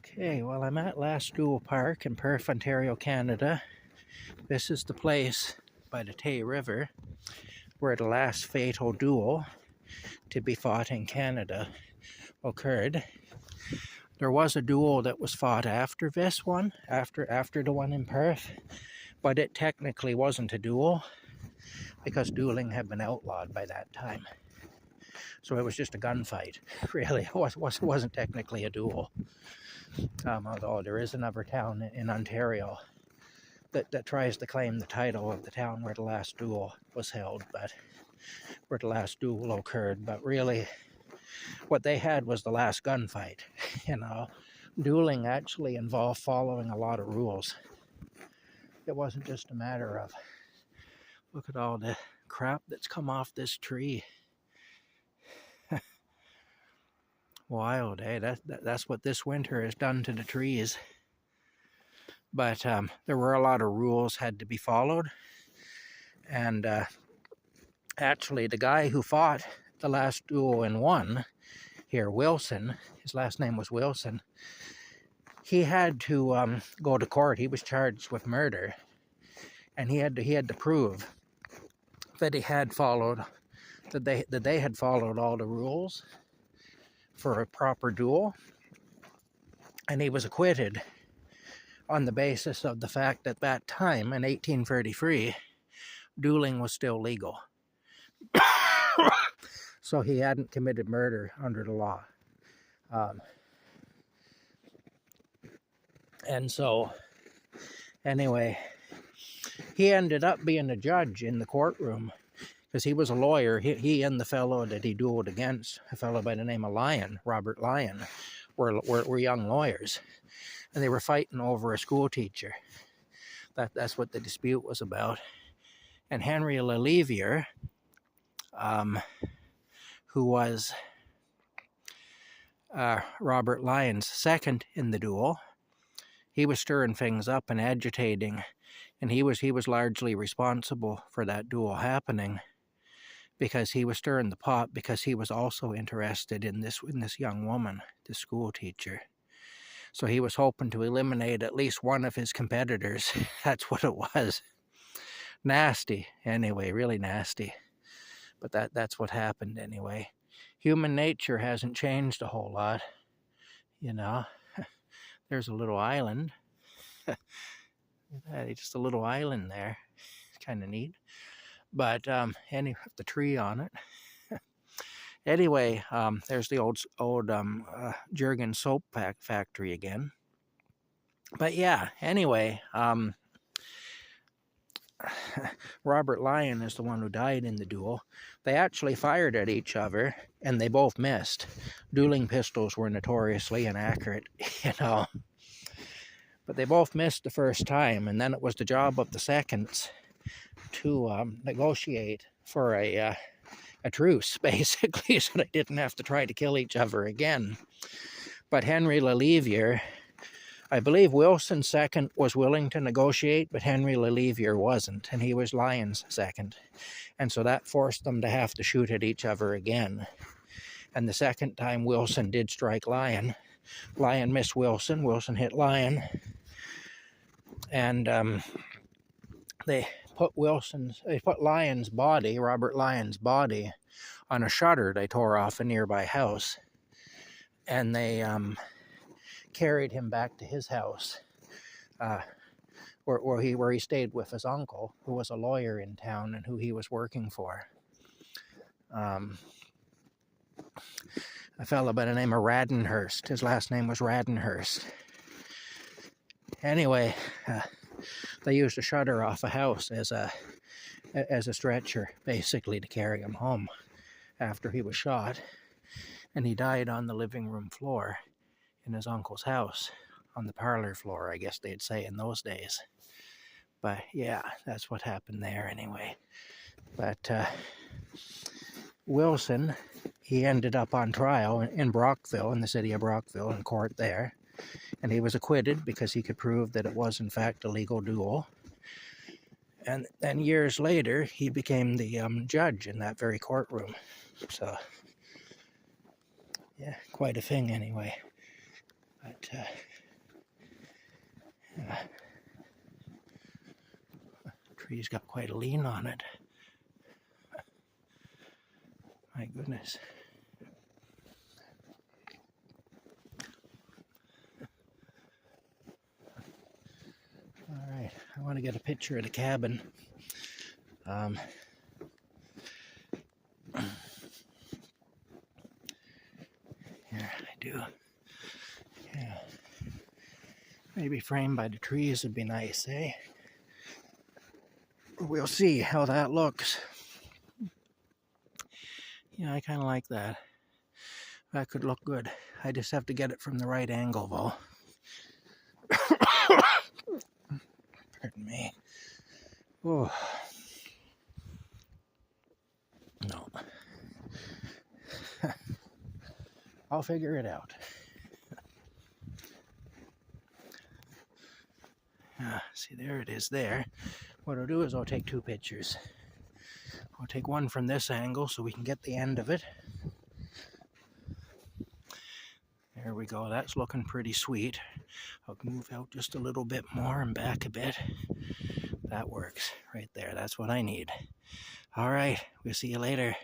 Okay, well, I'm at Last Duel Park in Perth, Ontario, Canada. This is the place by the Tay River where the last fatal duel to be fought in Canada occurred. There was a duel that was fought after this one, after the one in Perth, but it technically wasn't a duel because dueling had been outlawed by that time. So it was just a gunfight, really. It wasn't technically a duel. Although there is another town in Ontario that tries to claim the title of the town where the last duel was held, but where the last duel occurred. But really, what they had was the last gunfight. Dueling actually involved following a lot of rules. It wasn't just a matter of, look at all the crap that's come off this tree. Wild, eh? That's what this winter has done to the trees. But there were a lot of rules had to be followed. And actually, the guy who fought the last duel and won here, Wilson, his last name was Wilson, he had to go to court. He was charged with murder. And he had to prove that he had followed, that they had followed all the rules for a proper duel, and he was acquitted on the basis of the fact that that time in 1833 dueling was still legal. So he hadn't committed murder under the law. And so anyway, he ended up being a judge in the courtroom because he was a lawyer. He and the fellow that he dueled against, a fellow by the name of Lyon, Robert Lyon, were young lawyers. And they were fighting over a school teacher. That's what the dispute was about. And Henry Lelevier, who was Robert Lyon's second in the duel, he was stirring things up and agitating. And he was largely responsible for that duel happening, because he was stirring the pot because he was also interested in this young woman, the school teacher. So he was hoping to eliminate at least one of his competitors. That's what it was. Nasty, anyway, really nasty. But that's what happened anyway. Human nature hasn't changed a whole lot, There's a little island. Just a little island there. It's kind of neat. But anyway, the tree on it. Anyway, there's the old Jurgen soap factory again. But yeah, anyway, Robert Lyon is the one who died in the duel. They actually fired at each other, and they both missed. Dueling pistols were notoriously inaccurate, But they both missed the first time, and then it was the job of the seconds to negotiate for a truce, basically, so they didn't have to try to kill each other again. But Henry Lelevier, I believe Wilson's second was willing to negotiate, but Henry Lelevier wasn't, and he was Lyon's second. And so that forced them to have to shoot at each other again. And the second time Wilson did strike Lyon. Lyon missed Wilson. Wilson hit Lyon. And they put Lyon's body, Robert Lyon's body, on a shutter they tore off a nearby house. And they carried him back to his house, where he stayed with his uncle, who was a lawyer in town and who he was working for. A fellow by the name of Radenhurst. His last name was Radenhurst. Anyway, they used a shutter off a house as a stretcher, basically, to carry him home after he was shot. And he died on the living room floor in his uncle's house, on the parlor floor, I guess they'd say in those days. But yeah, that's what happened there anyway. But Wilson, he ended up on trial in Brockville, in the city of Brockville, in court there. And he was acquitted because he could prove that it was in fact a legal duel. And then years later, he became the judge in that very courtroom. So, yeah, quite a thing anyway. But Tree's got quite a lean on it. My goodness. All right, I want to get a picture of the cabin. Here, I do. Yeah. Maybe framed by the trees would be nice, eh? We'll see how that looks. Yeah, I kind of like that. That could look good. I just have to get it from the right angle, though. Pardon me. Oh. No. I'll figure it out. See, there it is there. What I'll do is I'll take two pictures. I'll take one from this angle so we can get the end of it. There we go. That's looking pretty sweet. I'll move out just a little bit more and back a bit. That works right there. That's what I need. All right. We'll see you later.